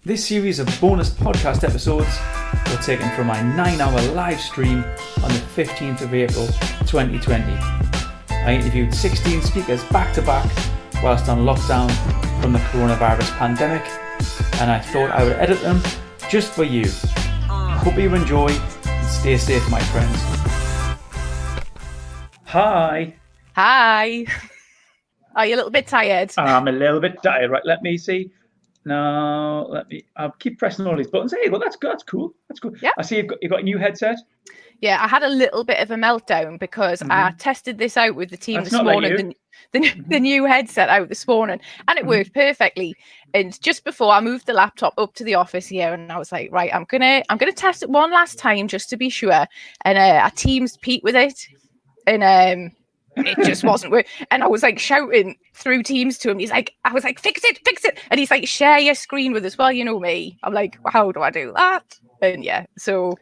This series of bonus podcast episodes were taken from my 9-hour live stream on the 15th of April 2020. I interviewed 16 speakers back to back whilst on lockdown from the coronavirus pandemic, and I thought I would edit them just for you. Hope you enjoy and stay safe, my friends. Hi. Hi. Are you a little bit tired? I'm a little bit tired. Right, let me see. No, I'll keep pressing all these buttons. Hey, well, that's cool. Yeah. I see you've got a new headset. Yeah, I had a little bit of a meltdown because I tested this out with the team this morning, the new headset out this morning, and it worked perfectly. And just before I moved the laptop up to the office here, and I was like, right, I'm gonna test it one last time just to be sure. And I teamed Pete with it, and it just wasn't working. And I was like shouting through Teams to him. I was like, fix it. And he's like, share your screen with us. Well, you know me. I'm like, how do I do that? And yeah, so.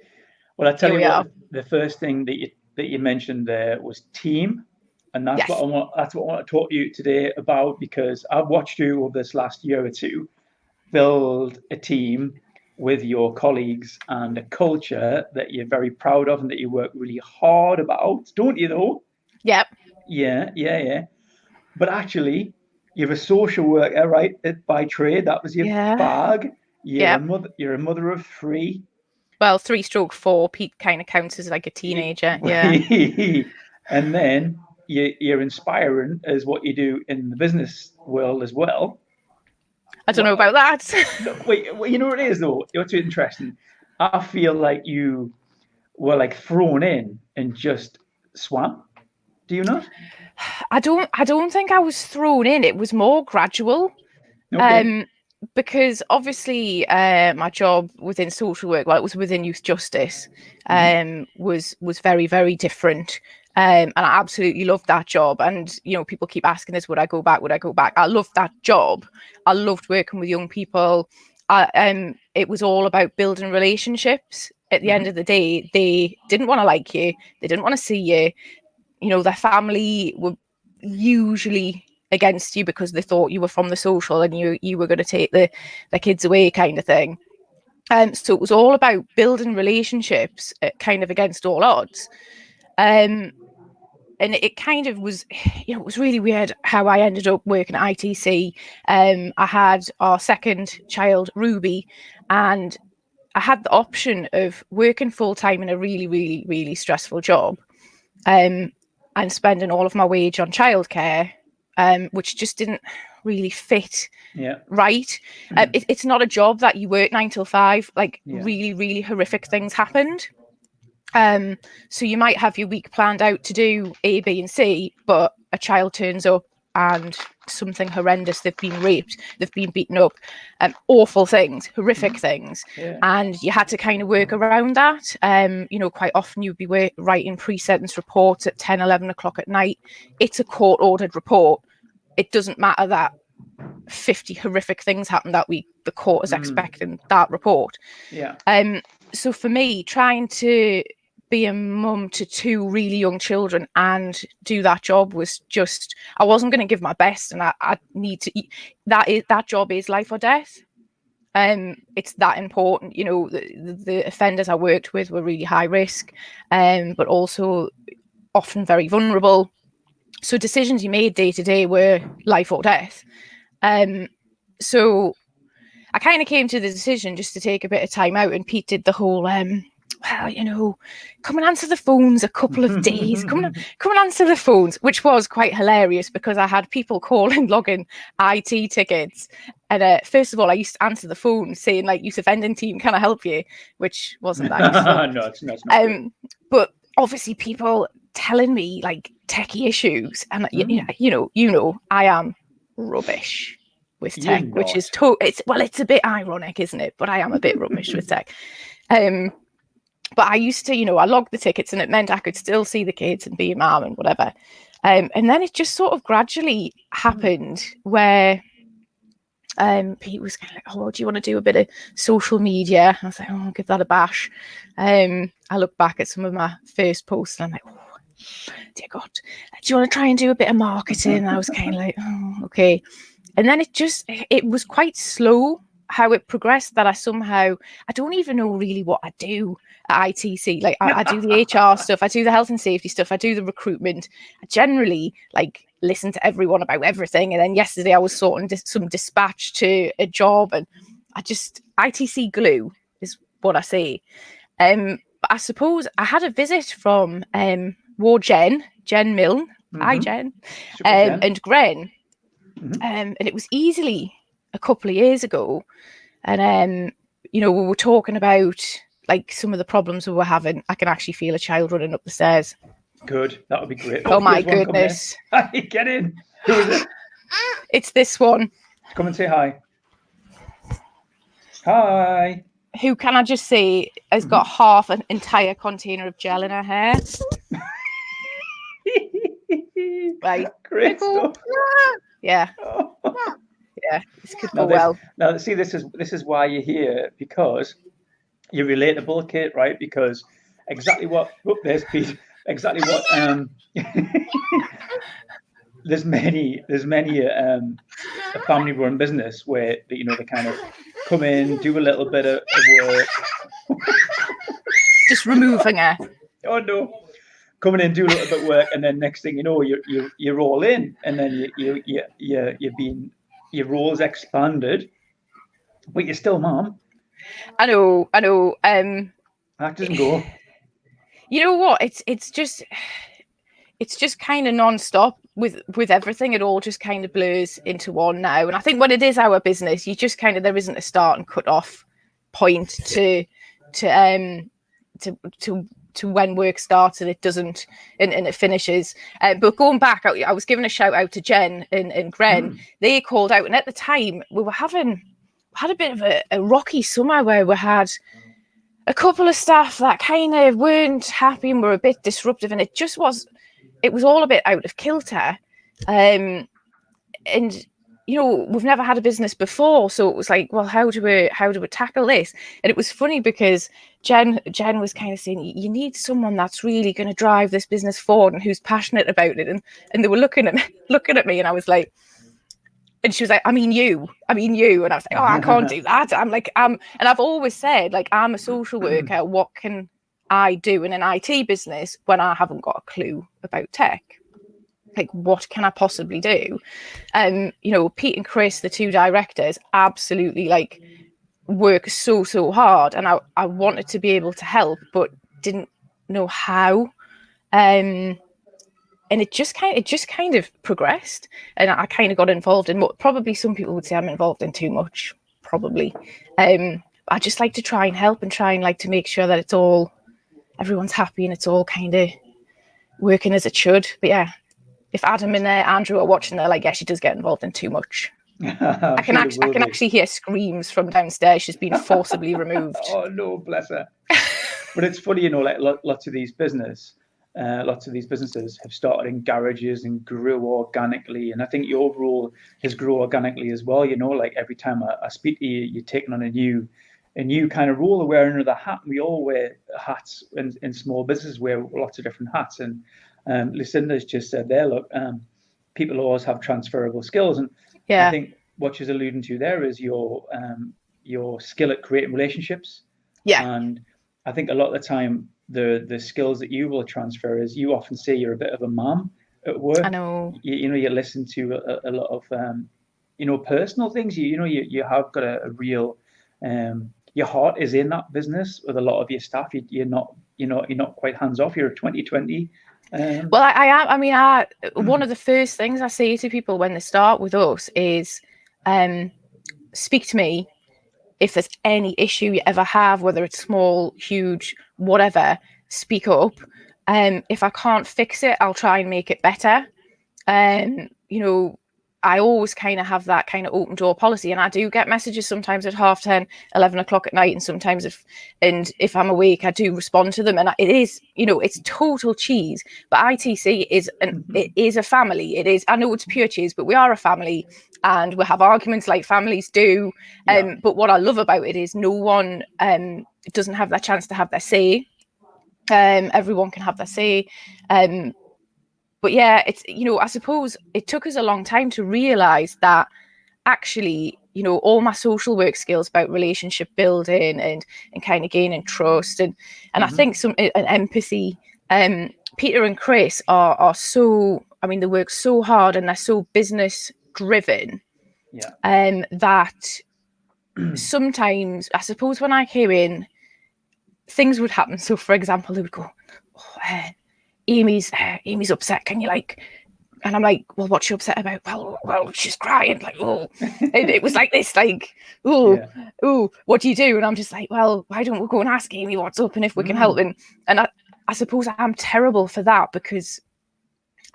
Well, I tell you what, the first thing that you mentioned there was team. And that's what I want to talk to you today about, because I've watched you over this last year or two build a team with your colleagues and a culture that you're very proud of and that you work really hard about, don't you though? Yep. Yeah. But actually, you're a social worker, right? By trade, that was your bag. You're a mother of three. Well, 3/4. Pete kind of counts as like a teenager. Yeah. And then you're inspiring as what you do in the business world as well. I don't know about that. Wait, well, you know what it is though? What's interesting? I feel like you were like thrown in and just swam. Do you not? I don't think I was thrown in. It was more gradual. Okay. Because obviously my job within social work, it was within youth justice, was very, very different. And I absolutely loved that job. And, people keep asking us, would I go back? I loved that job. I loved working with young people. It was all about building relationships. At the end of the day, they didn't want to like you. They didn't want to see you. Their family were usually against you because they thought you were from the social and you were going to take the kids away, kind of thing. So it was all about building relationships kind of against all odds. And it kind of was, it was really weird how I ended up working at ITC. I had our second child, Ruby, and I had the option of working full-time in a really, really, really stressful job, and spending all of my wage on childcare, which just didn't really fit right. It's not a job that you work 9 till 5. Really, really horrific things happened. So you might have your week planned out to do A, B, and C, but a child turns up and something horrendous. They've been raped, they've been beaten up, awful things, horrific things. And you had to kind of work around that. Quite often you'd be writing pre-sentence reports at 10, 11 o'clock at night. It's a court-ordered report. It doesn't matter that 50 horrific things happened that week. The court is expecting that report. So for me, trying to be a mum to 2 really young children and do that job was just, I wasn't going to give my best, and I need to eat. That job is life or death. It's that important. The offenders I worked with were really high risk, but also often very vulnerable. So decisions you made day to day were life or death. So I kind of came to the decision just to take a bit of time out, and Pete did the whole, come and answer the phones a couple of days. Come and answer the phones, which was quite hilarious because I had people calling, logging IT tickets. And first of all, I used to answer the phone saying, youth offending team, can I help you? Which wasn't that useful. No, it's not. But obviously people telling me techie issues, and I am rubbish with tech, which is it's a bit ironic, isn't it? But I am a bit rubbish with tech. But I used to, I logged the tickets, and it meant I could still see the kids and be a mom and whatever. And then it just sort of gradually happened where Pete was kind of like, oh, do you want to do a bit of social media? I was like, oh, I'll give that a bash. I look back at some of my first posts and I'm like, oh, dear God, do you want to try and do a bit of marketing? And I was kind of like, oh, okay. And then it was quite slow how it progressed that I don't even know really what I do at ITC. Like I do the HR stuff, I do the health and safety stuff, I do the recruitment. I generally like listen to everyone about everything. And then yesterday I was sorting some dispatch to a job, and ITC glue is what I say. But I suppose I had a visit from Jen Milne. Hi, Jen. Jen. And Gren. And it was easily a couple of years ago. And, we were talking about like some of the problems we were having. I can actually feel a child running up the stairs. Good. That would be great. Oh my goodness. Hi, get in. Who is it? It's this one. Come and say hi. Hi. Who, can I just say, has got half an entire container of gel in her hair. Right. Great stuff. Yeah. Yeah, this could go well. Now, see, this is why you're here, because you're relatable, Kate, right? Because exactly what there's Pete. Exactly what there's many a family-run business where they kind of come in, do a little bit of work, just removing her. Oh no. Coming in, do a little bit of work, and then next thing you know, you're all in, and then your role's expanded, but you're still mom. I know. That doesn't go. You know what? It's just kind of non-stop with everything. It all just kind of blurs into one now. And I think when it is our business, you just kind of, there isn't a start and cut off point to when work starts and it doesn't and it finishes. But going back, I was giving a shout out to Jen and Gren. They called out, and at the time we had a bit of a rocky summer where we had a couple of staff that kind of weren't happy and were a bit disruptive, and it was all a bit out of kilter. And we've never had a business before, so it was like, well, how do we tackle this? And it was funny because Jen was kind of saying, you need someone that's really going to drive this business forward and who's passionate about it. And they were looking at me, and I was like, and she was like, I mean you. And I was like, oh, I can't do that. I'm like, and I've always said, like, I'm a social worker. What can I do in an IT business when I haven't got a clue about tech? Like, what can I possibly do? Pete and Chris, the two directors, absolutely like work so hard, and I wanted to be able to help, but didn't know how. And it just kind of progressed, and I kind of got involved in what probably some people would say I'm involved in too much, probably. I just like to try and help and try and like to make sure that everyone's happy and it's all kind of working as it should. But yeah, if Adam and Andrew are watching, they're like, yeah, she does get involved in too much. I can actually hear screams from downstairs. She's been forcibly removed. Oh no, bless her. But it's funny, like lots of these businesses have started in garages and grew organically, and I think your role has grown organically as well. Like every time I speak to you, you're taking on a new kind of role, or wearing another hat. We all wear hats in small businesses, wear lots of different hats. And Lucinda's just said there, look, people always have transferable skills, and I think what she's alluding to there is your skill at creating relationships. Yeah, and I think a lot of the time the skills that you will transfer is, you often say you're a bit of a mom at work. I know. You listen to a lot of personal things. You have got a real your heart is in that business with a lot of your staff. You're not quite hands off. You're 2020. Well, I am. I mean, one of the first things I say to people when they start with us is, speak to me if there's any issue you ever have, whether it's small, huge, whatever. Speak up. If I can't fix it, I'll try and make it better. I always kind of have that kind of open door policy, and I do get messages sometimes at 10:30, 11 o'clock at night, and sometimes if I'm awake, I do respond to them. And it is, it's total cheese, but ITC it is a family. It is, I know it's pure cheese, but we are a family, and we have arguments like families do. But what I love about it is no one doesn't have that chance to have their say. Everyone can have their say. But yeah, it's, I suppose it took us a long time to realize that actually, all my social work skills about relationship building and kind of gaining trust and I think an empathy. Peter and Chris are so, they work so hard and they're so business driven. Yeah. That sometimes, I suppose, when I came in, things would happen. So, for example, they would go, Amy's upset. Can you And I'm like, well, what's she upset about? Well, she's crying. And it was like this, what do you do? And I'm just like, well, why don't we go and ask Amy what's up and if we can help? And I suppose I'm terrible for that because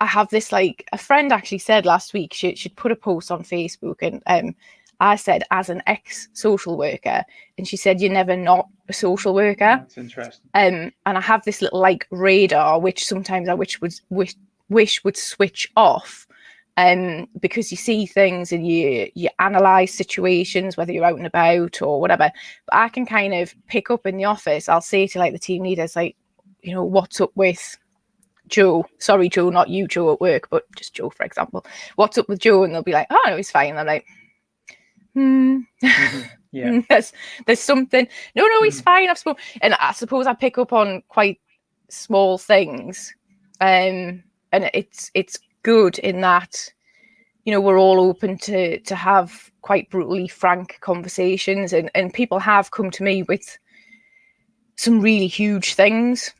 I have this, a friend actually said last week, she'd put a post on Facebook and I said, as an ex-social worker, and she said, you're never not a social worker. That's interesting. And I have this little radar, which sometimes I wish would switch off, because you see things and you analyze situations, whether you're out and about or whatever. But I can kind of pick up in the office. I'll say to the team leaders, what's up with Joe? Sorry, Joe, not you, Joe at work, but just Joe, for example. What's up with Joe? And they'll be like, oh no, he's fine. And I'm like, yeah. There's something. No, he's fine. And I suppose I pick up on quite small things, and it's good in that we're all open to have quite brutally frank conversations, and people have come to me with some really huge things,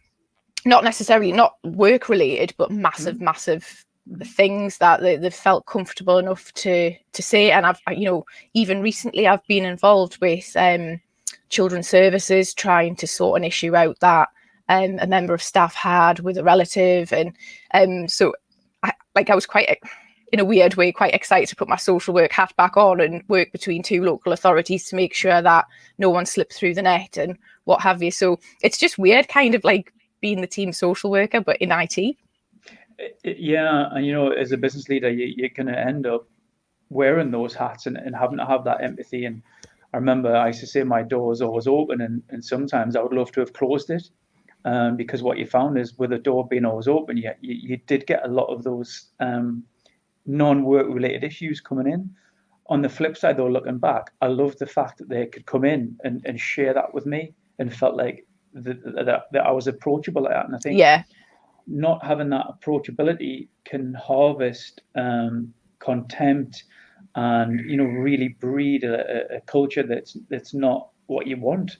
not necessarily not work related, but massive things that they've felt comfortable enough to say. And I've even recently I've been involved with children's services trying to sort an issue out that a member of staff had with a relative, and so I was quite, in a weird way, quite excited to put my social work hat back on and work between two local authorities to make sure that no one slipped through the net and what have you. So it's just weird, kind of being the team social worker but in IT. Yeah, and as a business leader, you're going to end up wearing those hats and having to have that empathy. And I remember I used to say my door was always open, and sometimes I would love to have closed it, because what you found is with the door being always open, you did get a lot of those non-work related issues coming in. On the flip side, though, looking back, I loved the fact that they could come in and share that with me and felt like that I was approachable at that. And I think not having that approachability can harvest contempt and really breed a culture that's not what you want,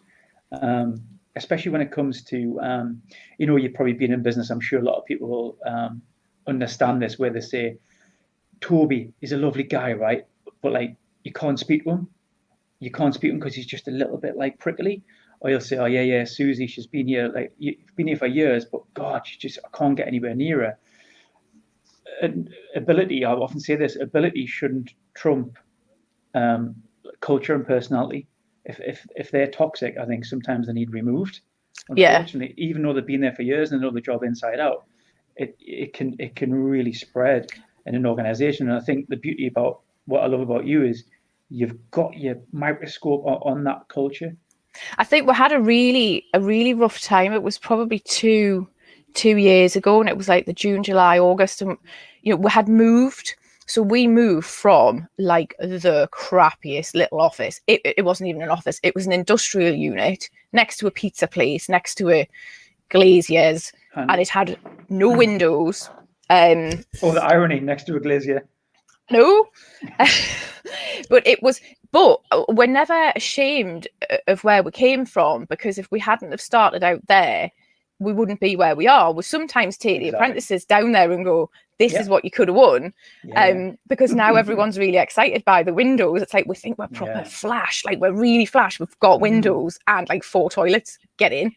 especially when it comes to you've probably been in business. I'm sure a lot of people will understand this, where they say Toby is a lovely guy, right, but you can't speak to him because he's just a little bit prickly. Or you'll say, oh yeah, Susie, she's been here you've been here for years, but God, I can't get anywhere near her. And ability, I often say this, ability shouldn't trump culture and personality. If they're toxic, I think sometimes they need removed. Unfortunately, even though they've been there for years and they know the job inside out, it can really spread in an organization. And I think the beauty about what I love about you is you've got your microscope on that culture. I think we had a really rough time. It was probably two years ago, and it was the June, July, August, and we had moved. So we moved from the crappiest little office. It wasn't even an office. It was an industrial unit next to a pizza place, next to a glazier's, and it had no windows. The irony, next to a glazier. No. But we're never ashamed of where we came from, because if we hadn't have started out there, we wouldn't be where we are. We sometimes take the apprentices down there and go, this is what you could have won. Because now everyone's really excited by the windows. It's we think we're proper flash, we're really flash. We've got windows and 4 toilets, get in.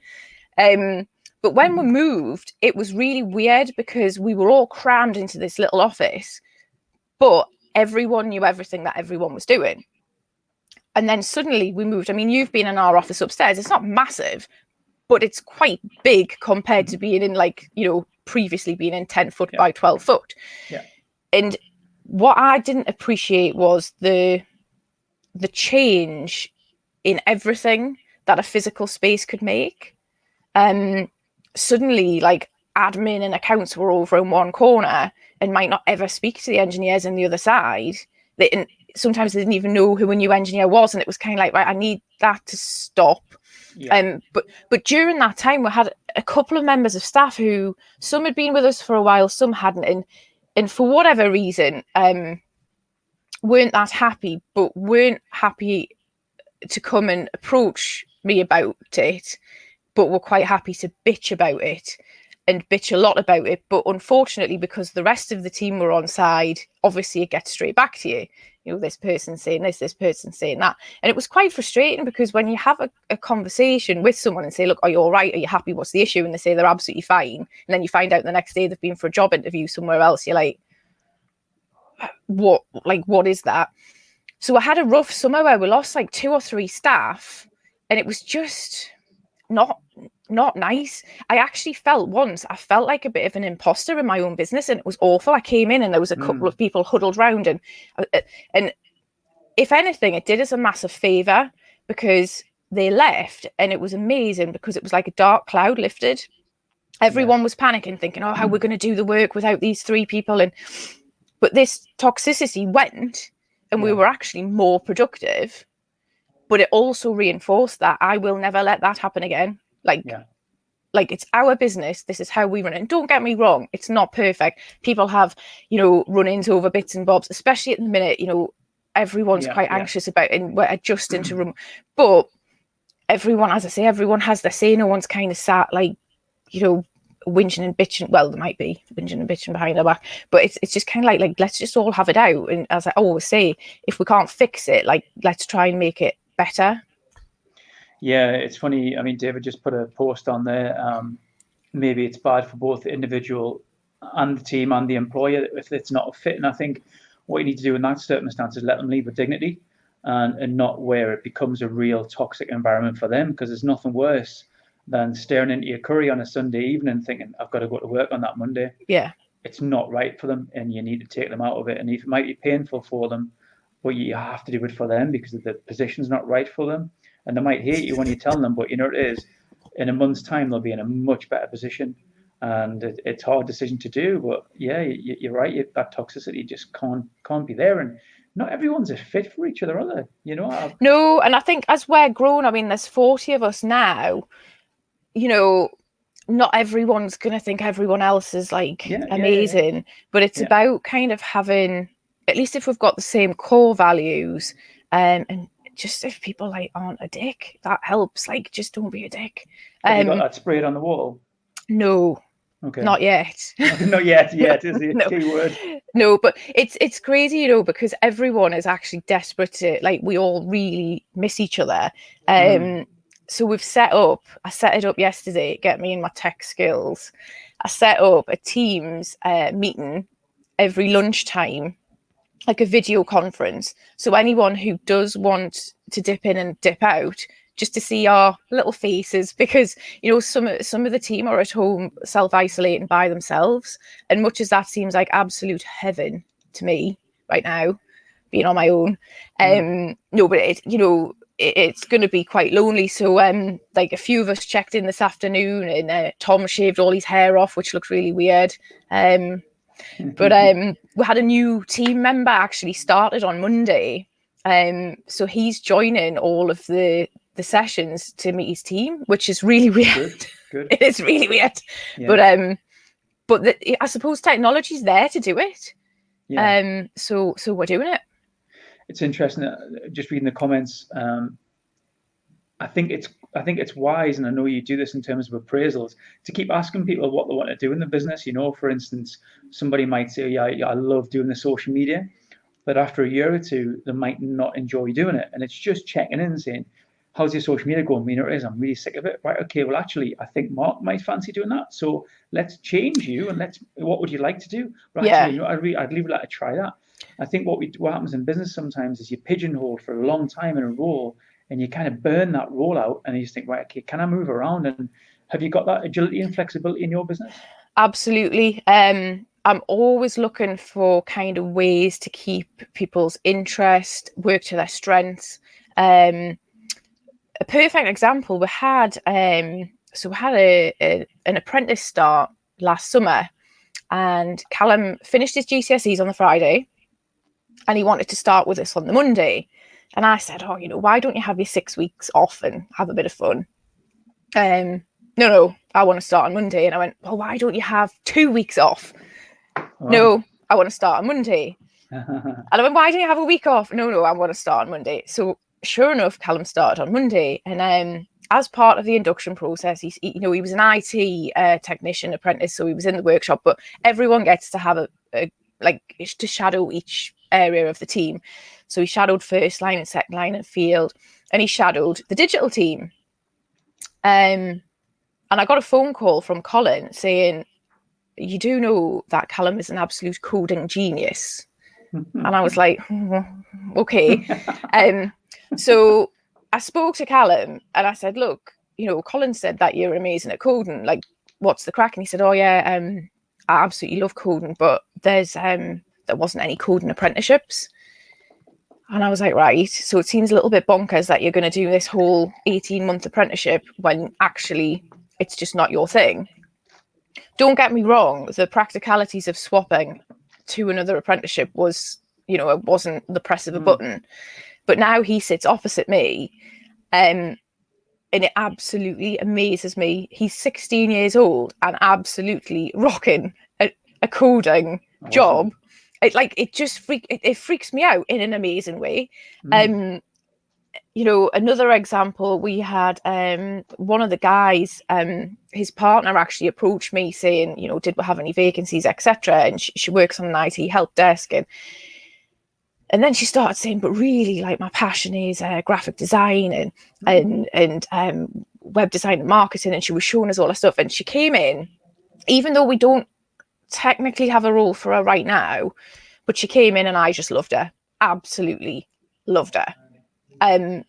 But when we moved, it was really weird because we were all crammed into this little office, but everyone knew everything that everyone was doing. And then suddenly we moved. I mean, you've been in our office upstairs. It's not massive, but it's quite big compared to being in previously being in 10 foot by 12 foot. Yeah. And what I didn't appreciate was the change in everything that a physical space could make. Suddenly, admin and accounts were over in one corner and might not ever speak to the engineers on the other side. sometimes they didn't even know who a new engineer was, and it was kind of like, right, I need that to stop. But during that time, we had a couple of members of staff who, some had been with us for a while, some hadn't, and for whatever reason, weren't that happy, but weren't happy to come and approach me about it, but were quite happy to bitch about it, and bitch a lot about it. But unfortunately, because the rest of the team were on side, obviously it gets straight back to you. You know, this person saying this person saying that. And it was quite frustrating, because when you have a conversation with someone and say, look, are you all right? Are you happy? What's the issue? And they say they're absolutely fine. And then you find out the next day they've been for a job interview somewhere else. You're like, what is that? So I had a rough summer where we lost like 2 or 3 staff, and it was just not nice. I actually felt like a bit of an imposter in my own business, and it was awful. I came in and there was a couple of people huddled round, and if anything, it did us a massive favor, because they left, and it was amazing, because it was like a dark cloud lifted. Everyone was panicking, thinking, oh, how we're going to do the work without these 3 people. But this toxicity went, and we were actually more productive. But it also reinforced that I will never let that happen again. Like it's our business. This is how we run it. And don't get me wrong, it's not perfect. People have, run-ins over bits and bobs, especially at the minute, everyone's quite anxious about it, and we're adjusting to room. But everyone, as I say, everyone has their say. No one's kind of sat whinging and bitching. Well, there might be whinging and bitching behind our back, but it's just kind of like let's just all have it out. And as I always say, if we can't fix it, let's try and make it better. Yeah, it's funny. I mean, David just put a post on there. Maybe it's bad for both the individual and the team and the employer if it's not a fit. And I think what you need to do in that circumstance is let them leave with dignity, and not where it becomes a real toxic environment for them, because there's nothing worse than staring into your curry on a Sunday evening thinking, I've got to go to work on that Monday. Yeah. It's not right for them, and you need to take them out of it. And it might be painful for them, but you have to do it for them, because the position's not right for them. And they might hate you when you're telling them, but it is. In a month's time, they'll be in a much better position. And it's a hard decision to do, but yeah, you're right. That toxicity just can't be there. And not everyone's a fit for each other, are they? No, and I think as we're grown, I mean, there's 40 of us now, not everyone's going to think everyone else is amazing, but it's about kind of having, at least if we've got the same core values, and just if people aren't a dick, that helps. Just don't be a dick. Have you got that sprayed on the wall? No. Okay. Not yet. Not yet. Is the key word. No, but it's crazy, because everyone is actually desperate to, we all really miss each other. So I set it up yesterday, get me in my tech skills. I set up a Teams meeting every lunchtime, like a video conference. So anyone who does want to dip in and dip out, just to see our little faces, because some of the team are at home self-isolating by themselves, and much as that seems like absolute heaven to me right now, being on my own, no, but it's going to be quite lonely. So a few of us checked in this afternoon, and Tom shaved all his hair off, which looked really weird. But we had a new team member actually started on Monday, so he's joining all of the sessions to meet his team, which is really weird. Good. It is really weird. Yeah. But I suppose technology's there to do it. Yeah. So we're doing it. It's interesting. Just reading the comments. I think it's wise, and I know you do this in terms of appraisals, to keep asking people what they want to do in the business. For instance, somebody might say, "Yeah, I love doing the social media," but after a year or two, they might not enjoy doing it. And it's just checking in and saying, how's your social media going? I'm really sick of it. Right, okay, well, actually, I think Mark might fancy doing that. So let's change you, and what would you like to do? But actually, I'd really like to try that. I think what happens in business sometimes is you pigeonhole for a long time in a role, and you kind of burn that role out, and you just think, right, okay, can I move around? And have you got that agility and flexibility in your business? Absolutely. I'm always looking for kind of ways to keep people's interest, work to their strengths. A perfect example, we had an apprentice start last summer, and Callum finished his GCSEs on the Friday, and he wanted to start with us on the Monday. And I said, oh, why don't you have your 6 weeks off and have a bit of fun? No, I want to start on Monday. And I went, well, why don't you have 2 weeks off? Wow. No, I want to start on Monday. And I went, why don't you have a week off? No, I want to start on Monday. So sure enough, Callum started on Monday. And as part of the induction process, he was an IT technician apprentice, so he was in the workshop, but everyone gets to have to shadow each area of the team. So he shadowed first line and second line and field, and he shadowed the digital team. And I got a phone call from Colin saying, you do know that Callum is an absolute coding genius. And I was like, okay. So I spoke to Callum and I said, look, Colin said that you're amazing at coding. Like, what's the crack? And he said, oh yeah, I absolutely love coding, but there wasn't any coding apprenticeships. And I was like, right. So it seems a little bit bonkers that you're going to do this whole 18-month apprenticeship when actually it's just not your thing. Don't get me wrong. The practicalities of swapping to another apprenticeship was, it wasn't the press of a button. But now he sits opposite me, and it absolutely amazes me. He's 16 years old and absolutely rocking a coding job. It freaks me out in an amazing way. Another example, we had one of the guys, his partner actually approached me saying, did we have any vacancies, etc. And she works on an IT help desk, and then she started saying, but really, like, my passion is graphic design and web design and marketing. And she was showing us all her stuff. And she came in, even though we don't technically have a role for her right now, but she came in and I just loved her, absolutely loved her. And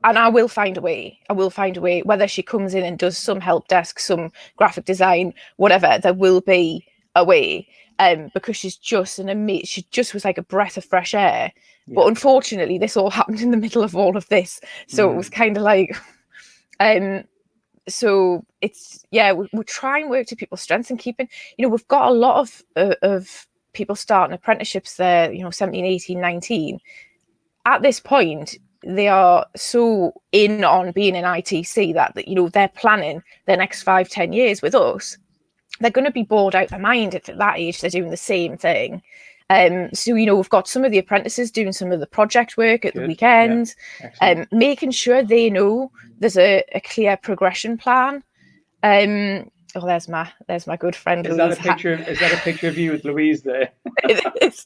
I will find a way. Whether she comes in and does some help desk, some graphic design, whatever, there will be a way. Because she's just she just was like a breath of fresh air. Yeah. But unfortunately, this all happened in the middle of all of this. So it was kind of like, so it's, we try and work to people's strengths and keeping, we've got a lot of people starting apprenticeships there, 17, 18, 19. At this point, they are so in on being in ITC that they're planning their next 5-10 years with us. They're going to be bored out of their mind if at that age they're doing the same thing. So, we've got some of the apprentices doing some of the project work at the weekends, making sure they know there's a clear progression plan. There's my good friend. Is that a picture of you with Louise there? It is.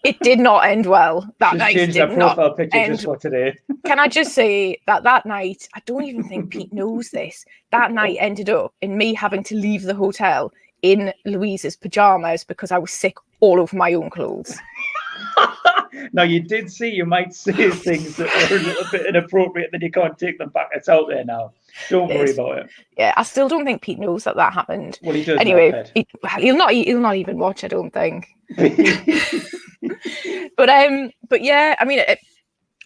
It did not end well. That night changed that profile picture just for today. Can I just say that night, I don't even think Pete knows this. That night ended up in me having to leave the hotel in Louise's pajamas because I was sick all over my own clothes. Now, you might say things that are a little bit inappropriate, then you can't take them back. It's out there now. Don't worry about it. Yeah, I still don't think Pete knows that happened. Well, he does. Anyway, he'll not even watch, I don't think. But yeah, I mean,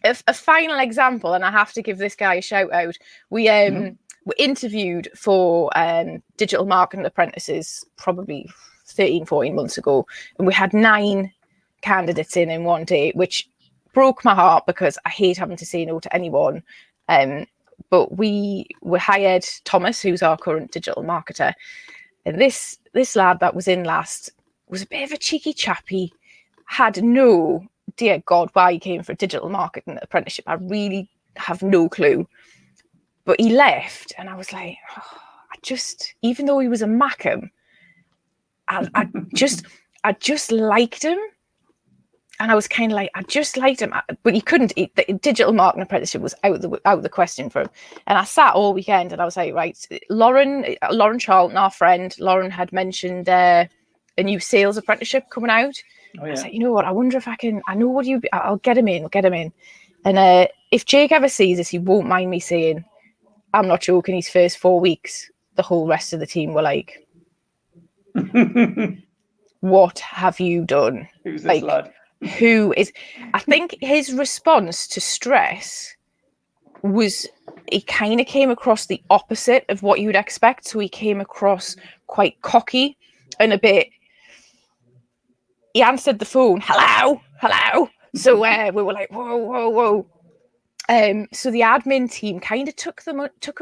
a final example, and I have to give this guy a shout out. We interviewed for digital marketing apprentices probably 13, 14 months ago, and we had 9 candidates in one day, which broke my heart because I hate having to say no to anyone. But we hired Thomas, who's our current digital marketer, and this lad that was in last was a bit of a cheeky chappy, had no, dear God, why he came for a digital marketing apprenticeship. I really have no clue. But he left, and I was like, even though he was a Mackem, I just liked him. And I was kind of like, I just liked him, but he couldn't. The digital marketing apprenticeship was out the question for him. And I sat all weekend, and I was like, right, Lauren Charlton, our friend, Lauren had mentioned a new sales apprenticeship coming out. Oh, yeah. I was like, you know what? I wonder if I can. I know what I'll get him in. I'll get him in. And if Jake ever sees this, he won't mind me saying, I'm not joking. His first 4 weeks, the whole rest of the team were like, "What have you done?" Who's this lad? Who is, I think his response to stress was, he kind of came across the opposite of what you would expect. So he came across quite cocky and a bit, he answered the phone, hello, hello. So we were like, whoa, whoa, whoa. So the admin team kind of took him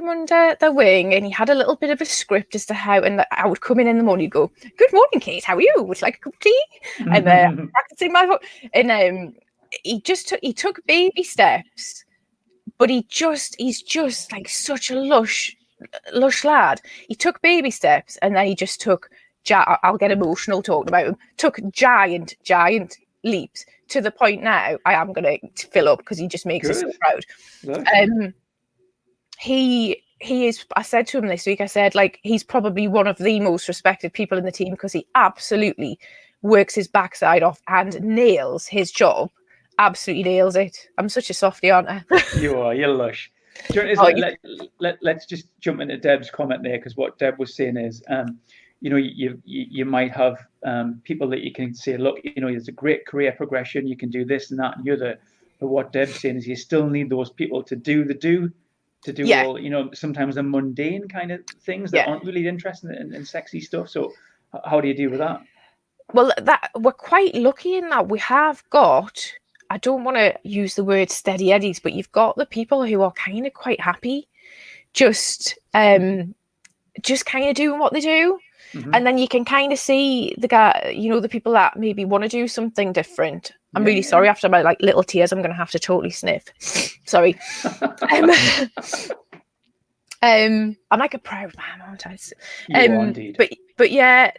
under their wing, and he had a little bit of a script as to how. And I would come in the morning, go, "Good morning, Kate. How are you? Would you like a cup of tea?" And practicing my voice. And he took baby steps, but he's just like such a lush lad. He took baby steps, and then he just took. I'll get emotional talking about him. Took giant leaps to the point now I am going to fill up because he just makes us so proud. He is. I said to him this week, I said, like, he's probably one of the most respected people in the team because he absolutely works his backside off and nails his job. Absolutely nails it. I'm such a softie, aren't I? You are. You're lush. Let's just jump into Deb's comment there, because what Deb was saying is, you might have people that you can say, look, there's a great career progression, you can do this and that and the other. But what Deb's saying is you still need those people to do all, sometimes the mundane kind of things that aren't really interesting in sexy stuff. So how do you deal with that? Well, that we're quite lucky in that we have got, I don't want to use the word steady eddies, but you've got the people who are kind of quite happy, just kind of doing what they do. Mm-hmm. And then you can kind of see the guy, the people that maybe want to do something different. I'm really sorry, after my like little tears, I'm going to have to totally sniff. Sorry. I'm like a proud man, aren't I? You are indeed. But yeah,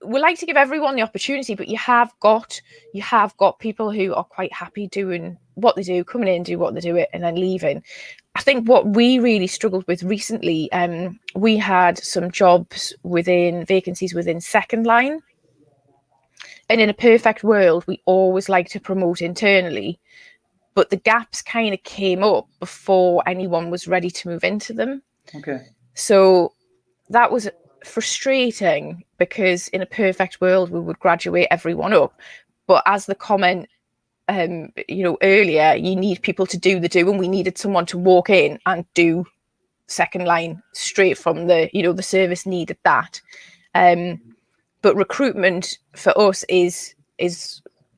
we like to give everyone the opportunity, but you have got people who are quite happy doing what they do, coming in, do what they do it, and then leaving. I think what we really struggled with recently, we had some vacancies within second line. And in a perfect world, we always like to promote internally, but the gaps kind of came up before anyone was ready to move into them. Okay. So that was frustrating, because in a perfect world, we would graduate everyone up. But as the comment earlier, you need people to do the do, and we needed someone to walk in and do second line straight from the service needed that. But recruitment for us is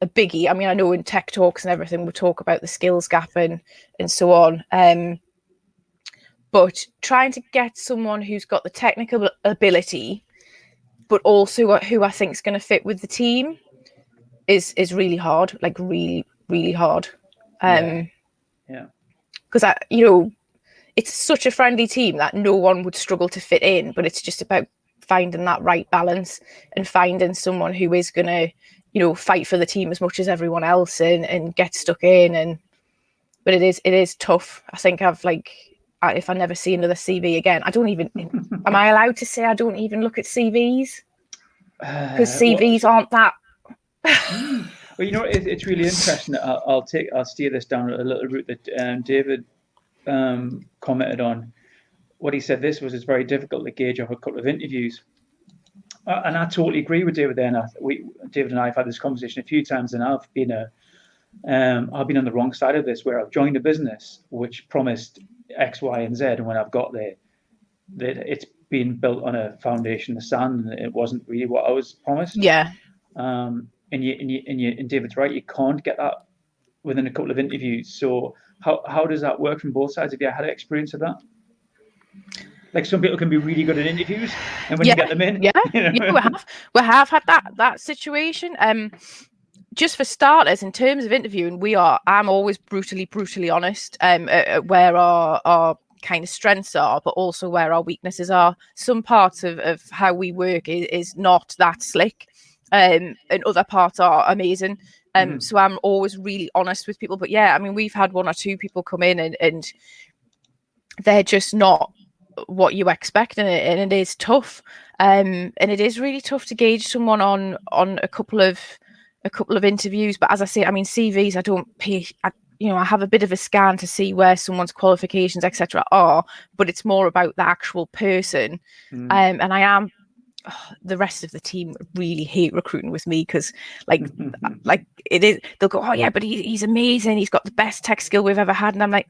a biggie. I mean, I know in tech talks and everything, we talk about the skills gap and so on. But trying to get someone who's got the technical ability, but also who I think is going to fit with the team is really hard, like really, really hard. Because it's such a friendly team that no one would struggle to fit in, but it's just about finding that right balance and finding someone who is going to, fight for the team as much as everyone else and get stuck in. But it is tough. I think if I never see another CV again, I don't even, am I allowed to say I don't even look at CVs? Because CVs aren't that. Well, it's really interesting. I'll steer this down a little route that David commented on. What he said, it's very difficult to gauge off a couple of interviews. And I totally agree with David there. And David and I have had this conversation a few times, and I've been on the wrong side of this, where I've joined a business which promised X, Y, and Z, and when I've got there, that it's been built on a foundation of sand, and it wasn't really what I was promised. Yeah. And David's right. You can't get that within a couple of interviews. So how does that work from both sides? Have you had experience of that? Like, some people can be really good at interviews, and when you get them in, we have had that situation. Just for starters, in terms of interviewing, I'm always brutally honest. Where our kind of strengths are, but also where our weaknesses are. Some parts of how we work is not that slick, and other parts are amazing. So I'm always really honest with people. But yeah, I mean, we've had one or two people come in and they're just not what you expect, and it is tough. And it is really tough to gauge someone on a couple of interviews. But as I say, I mean, CVs, I don't pay. I have a bit of a scan to see where someone's qualifications, etc., are, but it's more about the actual person. And I am. The rest of the team really hate recruiting with me because, like it is. They'll go, "Oh yeah, but he's amazing. He's got the best tech skill we've ever had," and I'm like,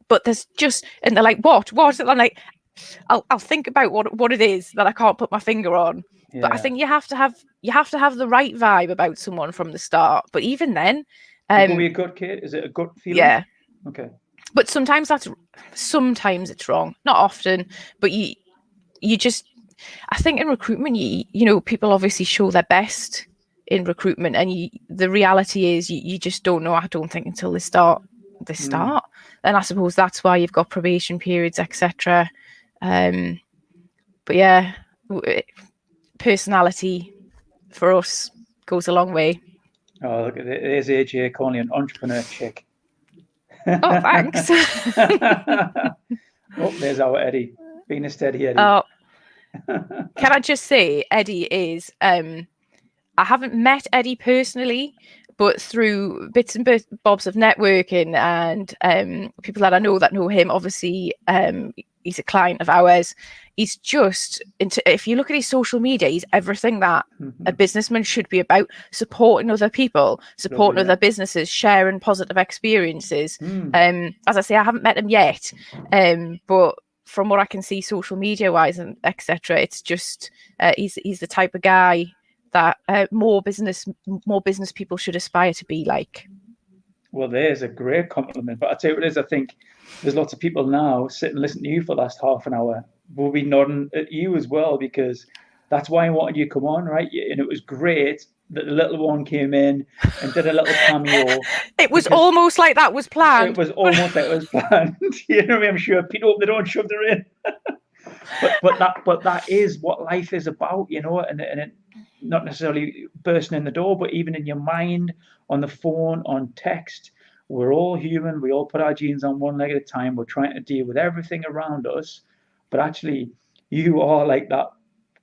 But there's just, and they're like, "What?" And I'm like, I'll think about what it is that I can't put my finger on. But I think you have to have the right vibe about someone from the start. But even then, go with your gut, Kate. Is it a gut feeling? Yeah. Okay. But sometimes it's wrong. Not often, but you just, I think in recruitment, you know, people obviously show their best in recruitment, and the reality is you just don't know, I don't think, until they start. And I suppose that's why you've got probation periods, etc. But yeah, personality for us goes a long way. Oh, look, there's AJ calling you an entrepreneur chick. Oh, thanks. Oh, there's our Eddie, being a steady Eddie. Oh, can I just say, Eddie is, I haven't met Eddie personally, but through bits and bobs of networking and people that I know him, obviously, he's a client of ours. He's just, if you look at his social media, he's everything that a businessman should be about: supporting other people, supporting other businesses, sharing positive experiences. As I say, I haven't met him yet, but from what I can see social media wise and etc., it's just he's the type of guy that more business people should aspire to be like. Well, there's a great compliment. But I'll tell you what it is, I think there's lots of people now sitting listening to you for the last half an hour will be nodding at you as well, because that's why I wanted you to come on, right? And it was great that the little one came in and did a little cameo. It was almost like that was planned. It was almost like it was planned. You know what I mean? I'm sure people hope they don't shove her in. but that is what life is about, you know, and it, not necessarily bursting in the door, but even in your mind, on the phone, on text. We're all human. We all put our jeans on one leg at a time. We're trying to deal with everything around us. But actually, you are like that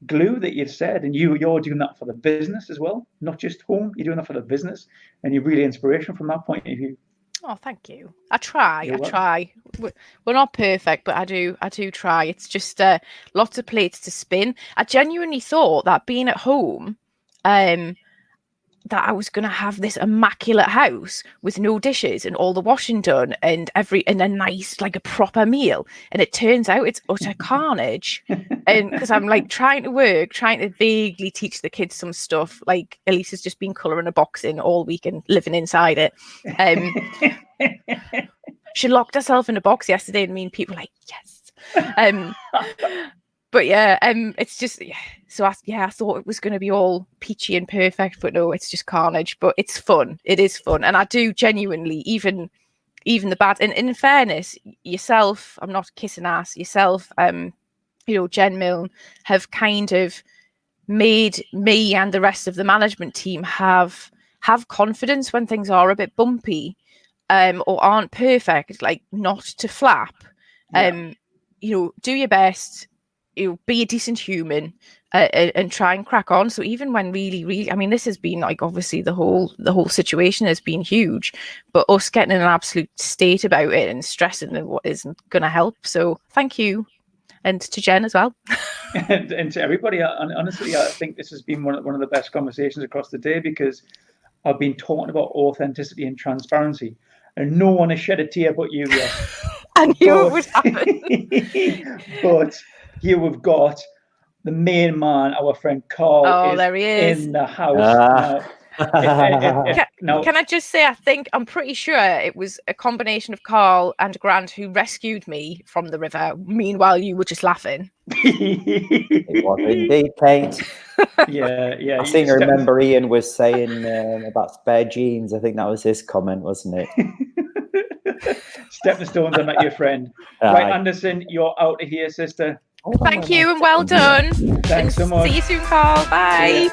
glue that you've said, and you're doing that for the business as well, not just home. You're doing that for the business, and you're really inspirational from that point of view. Oh, thank you. I try. We're not perfect, but I do try. It's just lots of plates to spin. I genuinely thought that being at home, that I was going to have this immaculate house with no dishes and all the washing done and a nice, like a proper meal. And it turns out it's utter carnage. And because I'm like trying to vaguely teach the kids some stuff. Like Elisa's just been colouring a box in all week and living inside it. She locked herself in a box yesterday, and people were like, yes. But yeah, it's just, so I thought it was going to be all peachy and perfect, but no, it's just carnage. But it's fun. It is fun. And I do genuinely, even the bad, and in fairness, yourself, I'm not kissing ass, yourself, Jen Milne have kind of made me and the rest of the management team have confidence when things are a bit bumpy, or aren't perfect, like not to flap. Do your best. Be a decent human, and try and crack on. So even when really, this has been like, obviously the whole situation has been huge, but us getting in an absolute state about it and stressing and what isn't going to help. So thank you, and to Jen as well, and to everybody. Honestly, I think this has been one of the best conversations across the day, because I've been talking about authenticity and transparency, and no one has shed a tear but you yet. I knew it would happen. But here we've got the main man, our friend Carl. Oh, there he is in the house. Can I just say, I'm pretty sure it was a combination of Carl and Grant who rescued me from the river. Meanwhile, you were just laughing. It was indeed, Kate. Yeah. I seem to remember Ian was saying about spare jeans. I think that was his comment, wasn't it? Stepping stones are not your friend. Right, Anderson, you're out of here, sister. Thank you, and well done. Thanks so much. See you soon, Carl. Bye.